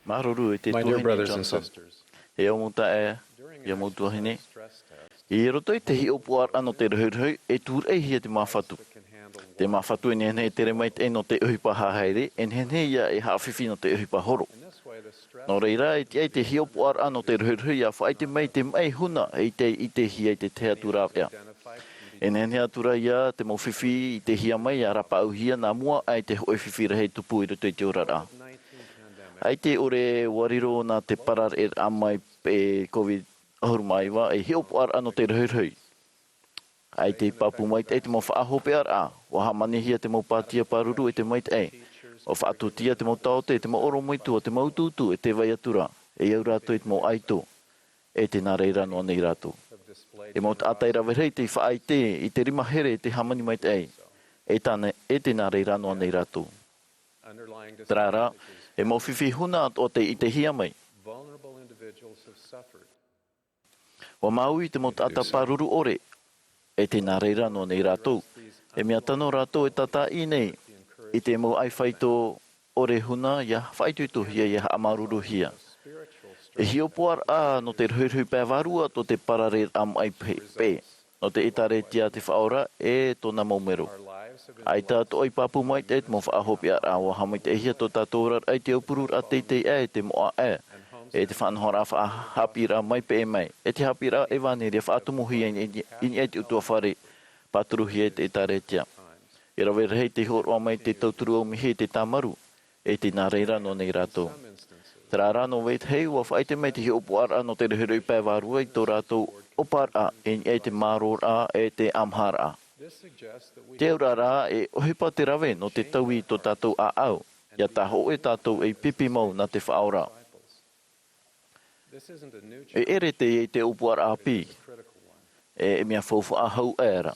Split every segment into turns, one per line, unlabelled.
Maruru te
My dear
tuhine
brothers and
Johnson.
sisters,
E o muta e,
during
e o
our
mutuahine.
stress test,
I roto i te hi opuar ano te rehurhoi, e tur e hia te mawhatu.
that can handle
Te
water.
mawhatu e nene te remait e no te uhipa hahaere, e nene ia e hawhiwhi no te uhipa horo.
In this way, the stress
No reira e te ai te hi opuar ano te rehurhoi a whai te mai huna e i te hi e te tea tura ea. E nene atura ia te mo whiwhi i te hia mai a rapa au hia nā mua ai te hoi whiwhi rehei tupu i roto i te ora rā. Ai te ore wariro nā te parar e amai e COVID ahurumaiwa e hi opuar ano te rehurhoi. Ai te papu mai te mo whaahope ar a, wa hamani hia te mo pātia paruru e te mai te o whaatutia te mo taote, te mo oro moitua, te mo ututu e te vai atura, e iau rātou e te mo aito, e te nā reira noa nei rātou. E mo te atai rawerhei te whaai te, i te rima here te hamani mai te ei, e te nā reira noa nei rātou. Trara, e mo whiwhi huna o te i te hia mai. Wa maui te mo te ata paruru ore, e te nā reira noa nei rātou. E mea tano rātou e tata i nei, i te mo ai whaito ore huna, ia whaitutu hia, ia amaruru hia. E hio poar a no te rhuirhui pēwarua to te pararer am ai pē. No te itare tia te whaora e tōna maumero. Ai tātou ai papu mai te mo whaahopi ar awa hamai te hia to tātou rar ai te upurur a te e te moa e. E te whanhora a hapira mai pē mai. E te hapira e wāne rea whaatumuhi in e te utua whare paturuhi e te itare tia. E rawe rehei te horoa mai te tauturu o mihi te tamaru, e te nā reira no nei rātou. Te rā no weit hei ua whaite mai te hi opuar a no te rehurui pēwarua i tō rātou opar a, e te māror a, e te amhar a. Te ura rā e ohipa te rawe no te taui tō tātou a au, ia taho e tātou e pipi mau na te whaora. E ere te e te opuar a pi, e mea faufu a hau era.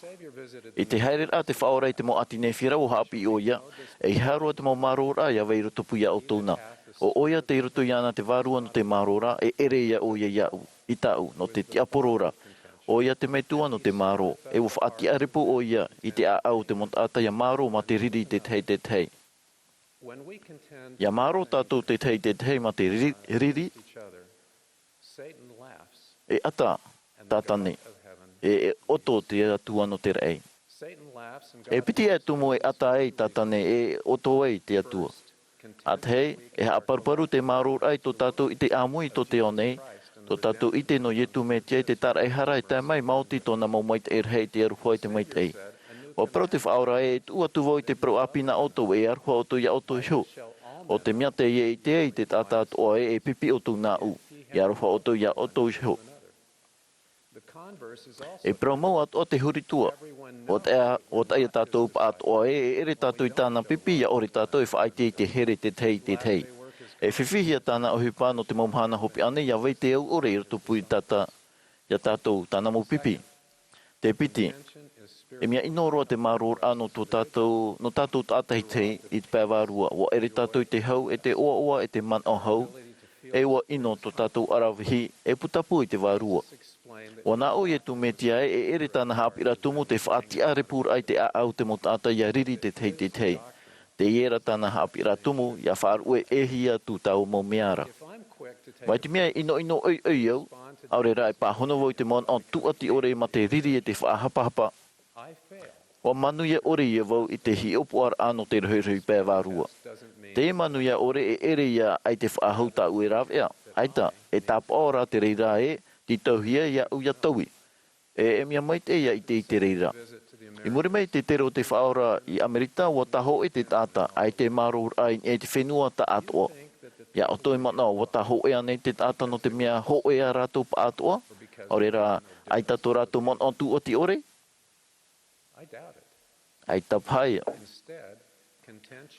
I te haere a te whaora i te mo ati nei whira o hapi o ia, e i harua te mo marora ia wei rotopu ia o tōna. O oia te roto ia na te varua no te marora, e ere ia o ia iau, i tau, no te tiaporora. O ia te metua no te maro, e o whaati arepo o ia, i te a au te montata ia maro ma te riri te tei. Ia maro tātou te tei ma te riri, e ata, tātane. E oto te atua no te rei. E piti e tumo e ata ei tatane e oto ei te atua. At hei, e haaparuparu te maror ai tō tātou i te amui tō te onei, tō tātou i te no yetu me tia i te tara e hara e tai mai mauti tōna mau mai te erhei te aruhoi te mai te ei. O pro te whaora e tua tuvo i te pro apina oto e aruhoi oto ia oto hiu. O te mea te ie i te ei te tata atoa e pipi oto nā u. I aruhoi oto ia oto hiu. E promo at o te huritua, o te aia tātou pa at o e ere tātou i tāna pipi ia ori tātou e whaite i te here te tei. E whiwhihia tāna ohipa no te momhana hopi ane ia wei te au ore i roto pui tata ia tātou tāna mo pipi. Te piti, e mea inoroa te maror ano tō tātou, no tātou tātai te i te pēwarua, o ere tātou i te hau e te oa e te man o hau, e ua ino tō tātou arawihi e putapu i te warua. O nā o e tu me tia e ere tāna hapira tumu te whaati arepur ai te au te motata ia riri te tei. Te iera tāna hapira tumu ia whaarue e hia tu tau mo meara. Mai te mea ino oi au, aure rai pāhono woi te mon o tuati ore ma te riri e te whaahapahapa. O manu ia ore ia wau i te hi opuar ano te rehurhui pēwarua. Te manu ia ore e ere ia ai te whaahauta ue rawea. Aita, e tāpora te reira e, ti tauhia ia uia taui. E mea mai te ia i te reira. I muri mai te tero te whaora i Amerita wa taho e te tata ai te maror ai e te whenua ta atoa. Ia o toi mana wa taho e ane te tata no te mea ho e a rato pa atoa. Ore ra ai tato rato mon o tu o ti ore? Ai taphaya.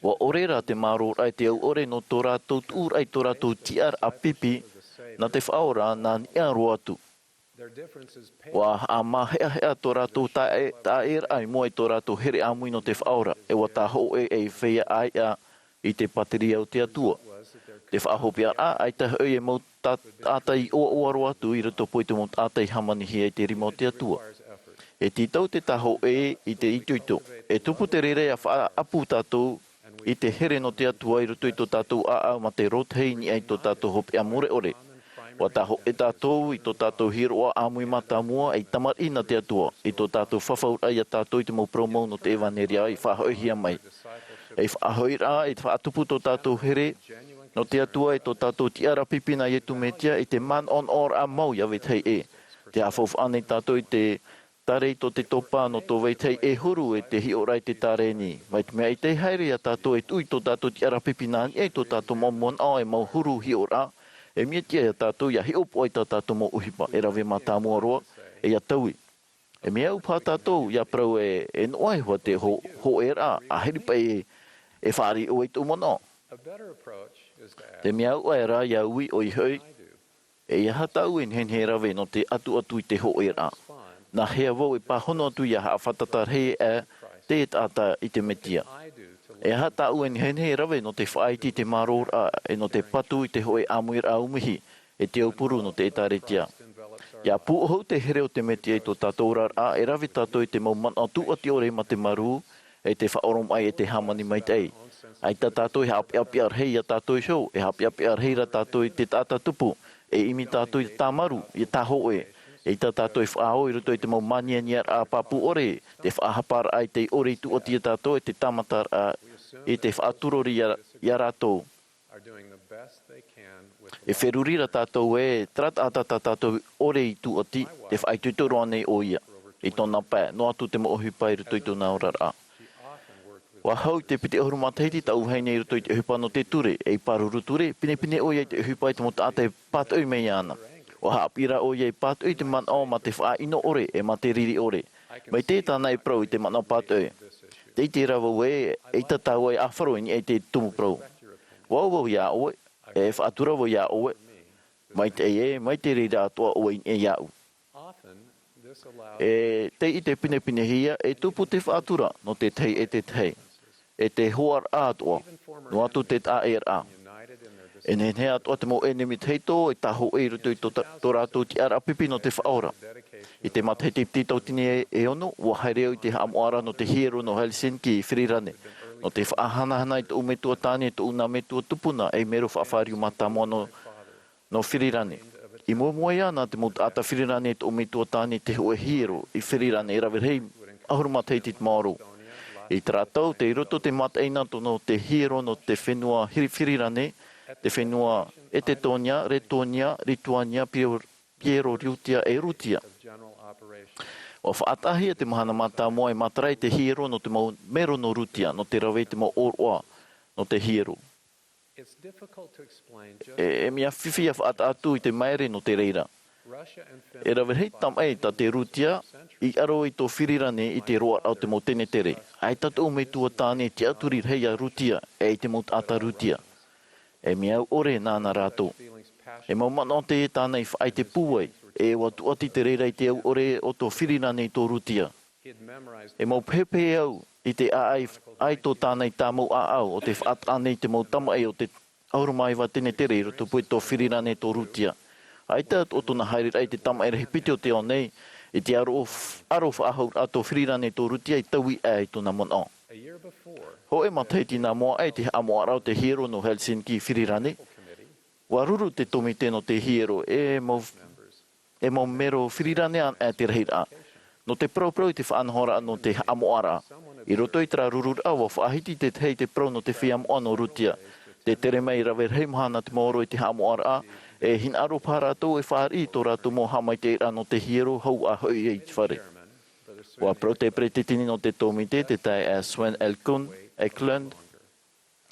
Wa ore ra te maror ai te au ore no tō rato tūr ai tō rato tiar a pipi na te whaora nā nia roatu. Wa a mahea tō rātou tā e ai mua i tō rātou here amui no te whaora, e wa tā ho e whea ai a i te pateri au te atua. Te whaahopi a ai ta hoi e mau tātai o roatu i rato poi te mau tātai hamanihi e te rimo te atua. E titau te taho e i te ituito, e tupu te rere a wha apu tātou I te here no te atua i roto i tō tātou aau ma te rothei ni ai tō tātou hopi amore ore. Wa ta ho e tātou i tō tātou hiro a amui mata mua ai tamar ina te atua i tō tātou whawhaur ai a tātou i te mau promo no te evaneria i whahoihia mai. E whahoira i te whaatupu tō tātou here no te atua i tō tātou tiara pipina i tu metia i te man on or a mau ia wetei e. Te awhof anei tātou i te tare i tō te topa no tō wetei e huru e te hi orai te tare ni. Mai te mea i te haere a tātou e tui tō tātou tiara pipina i e tō tātou momon a e mau huru hi ora. E mea tia ia tātou ia hi opo ai tā tātou mo uhipa e rawe mata mua roa e ia taui. E mea upa tātou ia prau e noai hua te ho era a heripa e whaari o e tūmono. Te mea ua e rā ia ui o i hui e ia hatau en hen he rawe no te atu i te ho era. Nā hea wau e pahono atu ia haa whatatar hei e te tata i te metia. E hata uen hen he rawe no te whaiti te marora e no te patu i te hoe amuir a umihi e te upuru no te etaretia. Ia puohou te here o te metia i tō tātou rar a e rawe tātou i te mauman atu ati ore ma te maru e te whaorom ai e te hamani mai tei. Ai tā tātou e hapi api ar hei a tātou i show, e hapi api ar hei ra tātou i te tāta tupu, e imi tātou i tā maru, i tā hoe. E tā tātou i whaao i roto i te mau mania niar a papu ore, te whaahapar ai te ore i tu o tia tātou e te tamatar a i te whaaturori i a rātou. E wherurira tātou e trat a tātou ore i tu o ti, te whaitutoro anei o ia. I tōna pē, no atu te mo ohi pai roto i tōna orara. Wa hau te pite ohuru mataiti tau hei nei roto i te ohipa no te ture, e i paruru ture, pine o ia i te ohipa i te mo tātai pātau mei ana. O haapira o ia i pātau i te man o ma te wha ino ore e ma te riri ore. Mai tētā nei prau i te man o pātau. Te i te rawa e tatau e awharo ni e te tumu prau. Wau ia oe, e whaatura wau ia oe. Mai te rira atua oe e iau. E te i te pine hia e tupu te whaatura no te tei e te tei. E te hoar atua, no atu te ta e a. E ne atua te mo enemi teito e taho e rutu i tō rātou ti ara pipi no te whaora. I te matei te ptitau tini e ono, ua haereo i te hamoara no te hero no Helsinki i Whirirane. No te whaahanahana i te umetua tāne, te una metua tupuna e mero whaafariu matamoa no Whirirane. I mua ana te mo ata Whirirane te umetua tāne te hoe hero i Whirirane e rawirhei ahuru matei te maoro. I tratau te roto te mataina no te hero no te whenua Whirirane, te whenua e te tonia, retonia, rituania, Piero Riutia e Rutia. O whaatahi e te mahana mata moa e matarai te hero no te mau mero no Rutia, no te rawe te mau oroa no te hero. E mea whiwhia whaatatu i te maere no te reira. E rawirhei tam ei ta te Rutia, i aro i tō Whirirane i te roa au te mau tene tere. Ai tatu o me tua tāne te aturi rei a Rutia e te mau ata Rutia. E mea ore nāna rātou. E mau mana o te tāna i whaai te pūai, e watu ati te reira i te au ore o tō Whirirane i tō Rutia. E mau pepe au i te ai tō tāna i tā mau au o te whaatane i te mau tama e o te aurumaiwa tene tere i roto pui tō Whirirane i tō Rutia. Ai tā o tōna haere ai te tama e rehi piti o te o nei, i te aro whaahau a tō Whirirane i tō Rutia i taui e i tōna mana o. Ho e mataiti nā moa ai te amoarau te hero no Helsinki Whirirane. Wa ruru te tomite no te hero e mau mero Whirirane an e te reira. No te prau i te whaanhora no te amoara. I roto i tra rurura wa whaahiti te hei te prau no te whiamoa no Rutia. Te tere mei rawe rei mahana te maoro i te amoara. E hin aro pārātou e whaari tō rātou mo hamai te ira no te hero hau a hui e te whare. Wa prau te pretitini no te tomite te tai a Sven Eklund.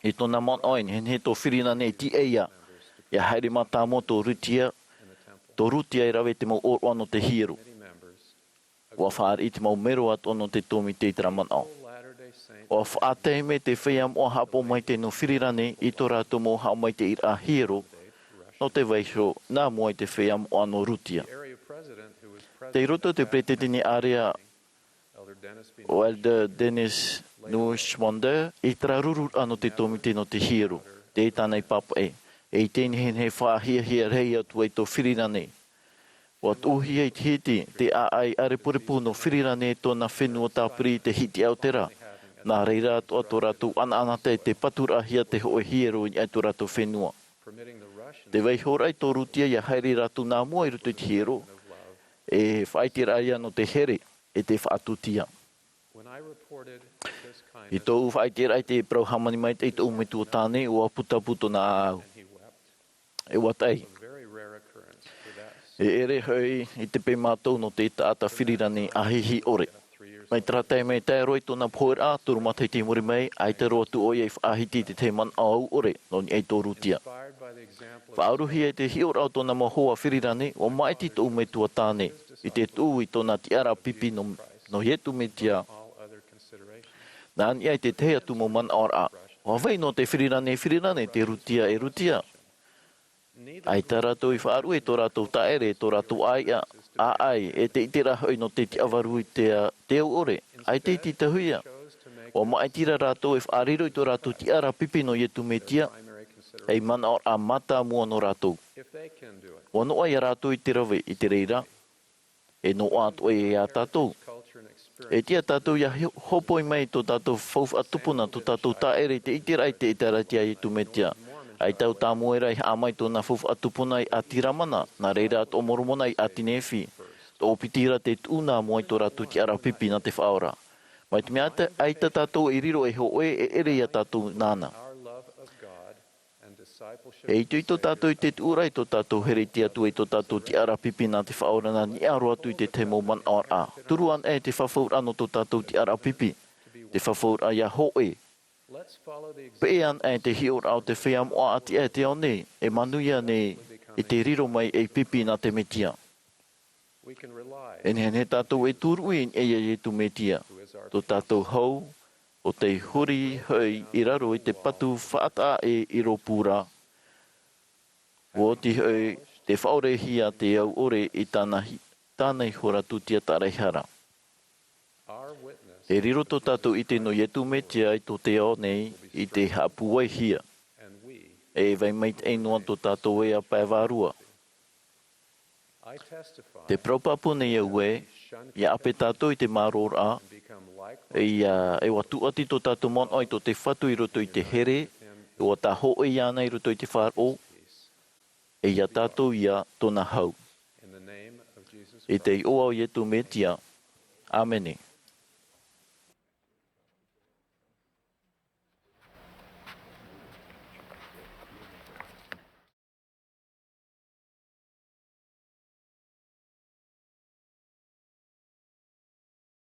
I tōna mon oin hen he tō Whirirane ti eia. Ia haere mata mo tō Rutia. Tō Rutia e rawe te mau oroa no te hero. Wa whaari te mau mero at ono te tomite i tera man au. Wa whaatei me te whiam o hapo mai te no Whirirane i tō rātou mo hao mai te ira hero. No te waisho nā mua i te whiam o ano Rutia. Te roto te pretitini area o Elder Dennis Nuishmonde i tra ruru ano te tomite no te hero. Te tānei papa e. E i tēni hen he whaahia rei atu e tō Whirirane. Wat uhi e hiti te ai arepurepu no Whirirane tōna whenua tāpiri te hiti Aoteara. Nā reira atua tō rātou ana te patura hia te hoe hiero i ai tō rātou whenua. Te wei horai tō rutia ia haere rātou nā mua i ruto i te hiero, e whaitira ia no te here e te whaatutia. I tō whaitira i te prau hamani mai te i tō umetua tāne o a putaputo nā au. E watai. E ere hoi i te pe mātou no te tāta whirirani ahihi ore. Mai tratai mai tai roi tōna poer a, tōru matai te muri mai, ai te roa tu oi e whaahiti te te man au ore, no ni ei tō rutia. Whaaruhi e te hiora o tōna mohoa whirirani, o maiti tō umetua tāne, i te tū i tōna tiara pipi no hietu me tia. Nā ni ai te tea tu mo man aur a. O wei no te whirirani te rutia e rutia. Ai tā rātou i whaaru e tō rātou taere, tō rātou aia, ai, e te itera hoi no te ti avaru i te au ore, ai te iti te huia. O mai tira rātou e whaariro i tō rātou ti ara pipi no ietu me tia, ei mana or a mata mua no rātou. O no ai a rātou i te rawe i te reira, e no atu e a tātou. E tia tātou ia hopoi mai tō tātou whauwha tupuna tō tātou taere te itera i te itera tia ietu me tia. Ai tau tā moera i amai tōna whauwha tupuna i atiramana, nā reira at omoromona i atinefi. Tō pitira te tūna mua i tō rātou ti ara pipi na te whaora. Mai te mea ai tā tātou i riro e hoe e ere ia tātou nāna. E i tō tātou i te tūra i tō tātou here tia tu i tō tātou ti ara pipi na te whaora na ni aroa tu i te te mo man aur a. Turuan e te whawhaura no tō tātou ti ara pipi. Te whawhaura ia hoe. Pean e te hiora au te whea moa ati e te o ne, e manuia ne, e te riro mai e pipi na te metia. E ne tātou e tūru i e tu metia. Tō tātou hau, o te huri hoi i raro i te patu whaata e iropura. O te hoi, te whaorehia te au ore i tānei hora tutia tareihara. E riro tō tātou i te no ietu metia i tō te ao nei i te hapuai hia. E vai meit e noa tō tātou e a paevarua. Te propapu nei au e, ia ape tātou i te maror a, e watu ati tō tātou mon oi tō te whatu i roto i te here, e o tā ho i ana i roto i te wharo, e ia tātou ia tōna hau. E te i oa o ietu metia. Amene.